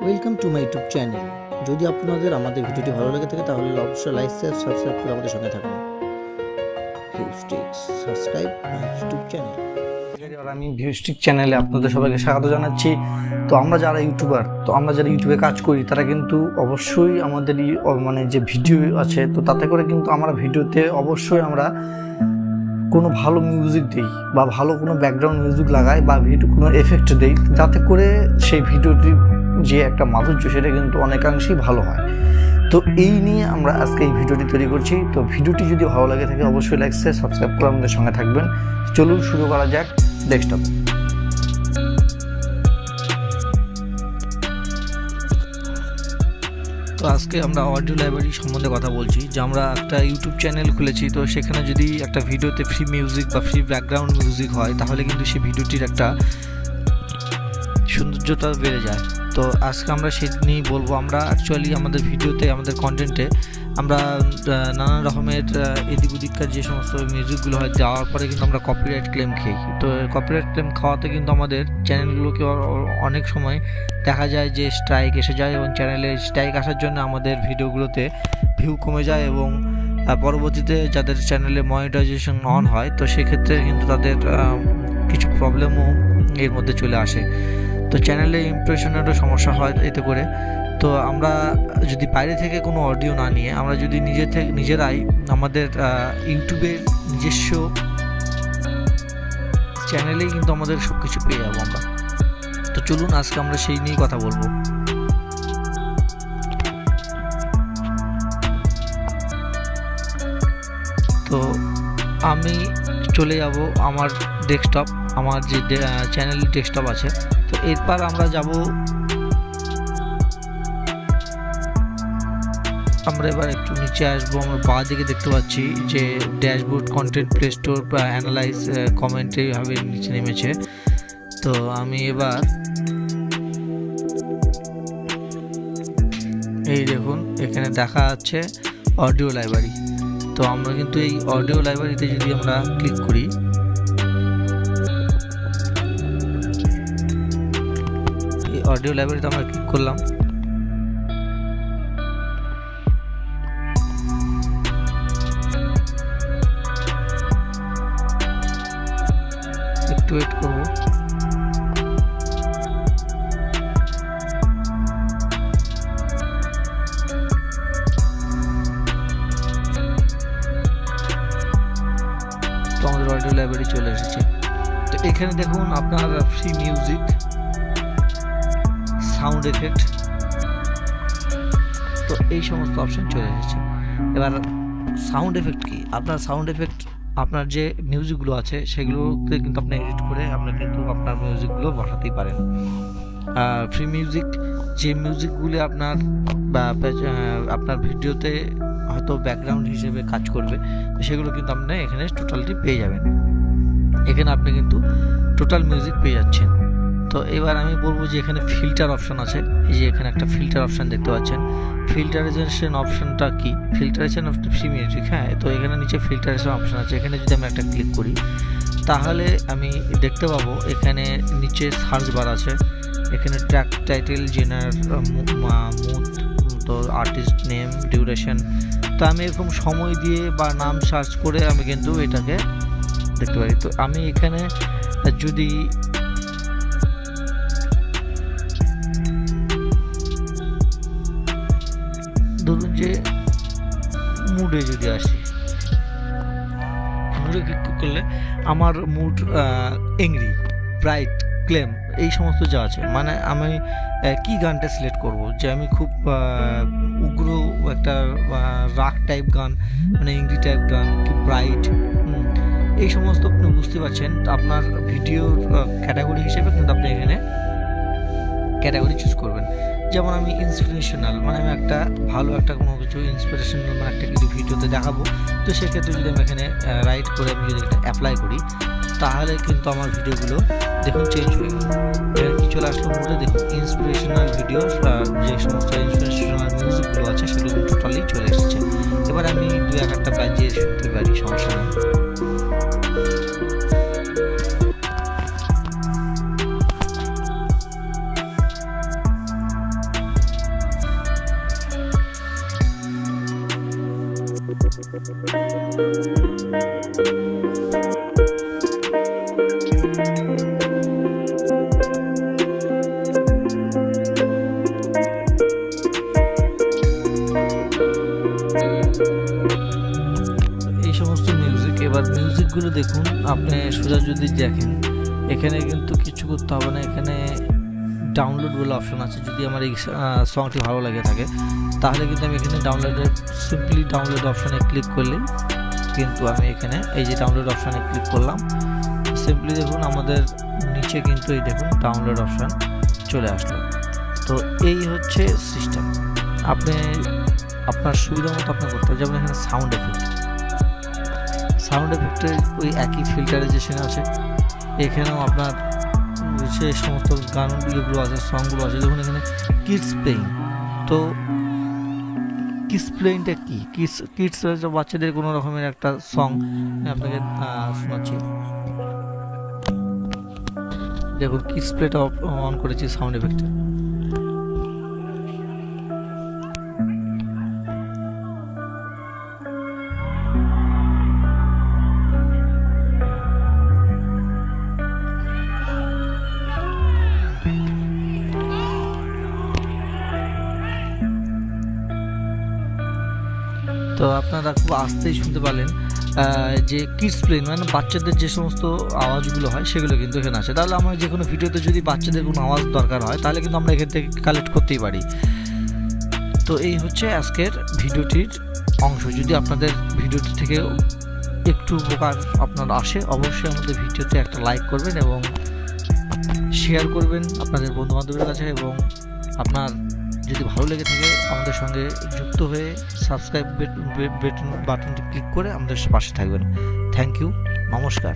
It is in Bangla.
Welcome to my YouTube channel. যদি আপনাদের আমাদের ভিডিওটি ভালো লেগে থাকে তাহলে অবশ্যই লাইক শেয়ার সাবস্ক্রাইব করে আমাদের সঙ্গে থাকুন। Subscribe my YouTube channel. আমি ভিউস্টিক চ্যানেলে আপনাদের সবাইকে স্বাগত জানাচ্ছি। তো আমরা যারা ইউটিউবার, আমরা যারা ইউটিউবে কাজ করি তারা কিন্তু অবশ্যই আমাদের যে ভিডিও আছে, তো তাতে করে কিন্তু আমরা ভিডিওতে অবশ্যই আমরা কোনো ভালো মিউজিক দিই বা ভালো কোনো ব্যাকগ্রাউন্ড মিউজিক লাগাই বা কোনো এফেক্ট দিই, যাতে করে সেই ভিডিওটির যে একটা মাধুর্য সেটা কিন্তু অনেকাংশেই ভালো হয়। তো এই নিয়ে আমরা আজকে এই ভিডিওটি তৈরি করছি। তো ভিডিওটি যদি ভালো লাগে থাকে অবশ্যই লাইক শেয়ার সাবস্ক্রাইব করে আমাদের সঙ্গে থাকবেন। চলুন শুরু করা যাক ডেস্কটপ। তো আজকে আমরা অডিও লাইব্রেরি সম্বন্ধে কথা বলছি, যে আমরা একটা ইউটিউব চ্যানেল খুলেছি। তো সেখানে যদি একটা ভিডিওতে ফ্রি মিউজিক বা ফ্রি ব্যাকগ্রাউন্ড মিউজিক হয়, তাহলে কিন্তু সেই ভিডিওটির একটা সৌন্দর্যতা বেড়ে যায়। তো আজকে আমরা সেটা নিয়েই বলবো। আমরা অ্যাকচুয়ালি আমাদের ভিডিওতে, আমাদের কন্টেন্টে আমরা নানান রকমের এদিক ওদিককার যে সমস্ত মিউজিকগুলো হয় দেওয়ার পরে কিন্তু আমরা কপিরাইট ক্লেম খাই। তো কপিরাইট ক্লেম খাওয়াতে কিন্তু আমাদের চ্যানেলগুলোকে অনেক সময় দেখা যায় যে স্ট্রাইক এসে যায়, এবং চ্যানেলে স্ট্রাইক আসার জন্য আমাদের ভিডিওগুলোতে ভিউ কমে যায়, এবং পরবর্তীতে যাদের চ্যানেলে মনিটাইজেশন অন হয়, তো সেক্ষেত্রে কিন্তু তাদের কিছু প্রবলেমও এর মধ্যে চলে আসে। তো চ্যানেলে ইমপ্রেশনেরও সমস্যা হয় এতে করে। তো আমরা যদি বাইরে থেকে কোনো অডিও না নিয়ে আমরা যদি নিজেরাই আমাদের ইউটিউবের নিজস্ব চ্যানেলেই কিন্তু আমাদের সব কিছু পেয়ে যাবো আমরা। তো চলুন আজকে আমরা সেই নিয়েই কথা বলবো। তো আমি চলে যাব আমার ডেস্কটপ, আমার যে চ্যানেল ডেস্কটপ আছে। তো এরপর আমরা যাব, আমরা এবার একটু নিচে আসবো। আমরা বাঁ দিকে দেখতে পাচ্ছি যে dashboard, content, play store, analyse, comment এইভাবে নিচে নেমেছে। তো আমি এবার এই দেখুন এখানে দেখা যাচ্ছে অডিও লাইব্রেরি। তো আমরা কিন্তু এই অডিও লাইব্রেরিতে যদি আমরা ক্লিক করি, এই অডিও লাইব্রেরিতে আমরা ক্লিক করলাম। একটু ওয়েট করবো। তো আমাদের অডিও লাইব্রেরি চলে এসেছে। তো এখানে দেখুন আপনার ফ্রি মিউজিক, সাউন্ড এফেক্ট, তো এই সমস্ত অপশন চলে এসেছে। এবার সাউন্ড এফেক্ট কি? আপনার সাউন্ড এফেক্ট আপনার যে মিউজিকগুলো আছে সেগুলোতে কিন্তু আপনি এডিট করে আপনি কিন্তু আপনার মিউজিকগুলো বসাতেই পারেন। ফ্রি মিউজিক, যে মিউজিকগুলি আপনার ভিডিওতে হয়তো ব্যাকগ্রাউন্ড হিসেবে কাজ করবে, সেগুলো কিন্তু আপনি এখানে টোটালটি পেয়ে যাবেন। এখানে আপনি কিন্তু টোটাল মিউজিক পেয়ে যাচ্ছেন। তো এবার আমি বলবো যে এখানে ফিল্টার অপশন আছে। এই যে এখানে একটা ফিল্টার অপশন দেখতে পাচ্ছেন। ফিল্টারেশন অপশনটা কি? ফিল্টারেশন অফ ফ্রি মিউজিক, হ্যাঁ। তো এখানে নিচে ফিল্টারেশন অপশন আছে। এখানে যদি আমি একটা ক্লিক করি, তাহলে আমি দেখতে পাবো এখানে নিচে সার্চ বার আছে। এখানে ট্র্যাক টাইটেল, জেনার, মুড, তো আর্টিস্ট নেম, ডিউরেশন। তো আমি এরকম সময় দিয়ে বা নাম সার্চ করে আমি কিন্তু এটাকে দেখতে পারি। তো আমি এখানে যদি ধরুন যে মুডে যদি আসি, মুডে ক্লিক করলে আমার মুড এংরি, ব্রাইট, ক্লেম, এই সমস্ত যা আছে, মানে আমি কি গানটা সিলেক্ট করব, যে আমি খুব উগ্র একটা রাগ টাইপ গান, মানে এংরি টাইপ গান, কি ব্রাইট, এই সমস্ত আপনি বুঝতে পারছেন। আপনার ভিডিওর ক্যাটাগরি হিসেবে কিন্তু আপনি এখানে ক্যাটাগরি চুজ করবেন। যেমন আমি ইন্সপিরেশনাল, মানে আমি একটা ভালো একটা কোনো কিছু ইন্সপিরেশনাল, মানে একটা কিছু ভিডিওতে দেখাবো। তো সেক্ষেত্রে যদি আমি এখানে রাইট করে আমি যদি এটা অ্যাপ্লাই করি, তাহলে কিন্তু আমার ভিডিওগুলো দেখুন চেঞ্জ হয়ে গেল। এর কি চলে আসলো মোডে, দেখুন ইন্সপিরেশনাল ভিডিও, যে সমস্ত ইন্সপিরেশনাল মিউজিকগুলো আছে সেগুলো টোটালি চলে এসেছে। এবার আমি দু একটা বাজিয়ে শুনতে পারি, সমস্যা নেই। এই সমস্ত মিউজিক, এবার মিউজিকগুলো দেখুন, আপনি সোজা যদি দেখেন এখানে কিন্তু কিছু করতে হবে না, এখানে ডাউনলোড বলে অপশন আছে। যদি আমার এই সংটি ভালো লাগে থাকে তাহলে কিন্তু আমি এখানে সিম্পলি ডাউনলোড অপশানে ক্লিক করলেই কিন্তু আমি এখানে এই যে ডাউনলোড অপশানে ক্লিক করলাম, সিম্পলি দেখুন আমাদের নিচে কিন্তু এই দেখুন ডাউনলোড অপশান চলে আসলো। তো এই হচ্ছে সিস্টেম, আপনি আপনার সুবিধা মতো আপনি করতে হবে। যেমন এখানে সাউন্ড এফেক্টের ওই একই ফিল্টারাইজেশন আছে, এখানেও আপনার সে সমস্ত গানগুলো আছে, সংগুলো আছে। দেখুন এখানে কিডস প্লেইং, তো কিডস প্লেইংটা কি? কিডস বাচ্চাদের কোনো রকমের একটা সং আপনাকে শোনাচ্ছি। দেখুন কিডস প্লেটা অন করেছি সাউন্ড এফেক্টে। তো আপনারা খুব আস্তেই শুনতে পারলেন যে কিডস প্লেন মানে বাচ্চাদের যে সমস্ত আওয়াজগুলো হয় সেগুলো কিন্তু এখানে আছে। তাহলে আমরা যে কোনো ভিডিওতে যদি বাচ্চাদের কোনো আওয়াজ দরকার হয় তাহলে কিন্তু আমরা এখান থেকে কালেক্ট করতেই পারি। তো এই হচ্ছে আজকের ভিডিওটির অংশ। যদি আপনাদের ভিডিওটি থেকে একটু উপকার আপনার আসে অবশ্যই আমাদের ভিডিওতে একটা লাইক করবেন এবং শেয়ার করবেন আপনাদের বন্ধুবান্ধবের কাছে, এবং আপনার যদি ভালো লেগে থাকে আমাদের সঙ্গে যুক্ত হয়ে সাবস্ক্রাইব বাটনটি ক্লিক করে আমাদের পাশে থাকবেন। থ্যাংক ইউ, নমস্কার।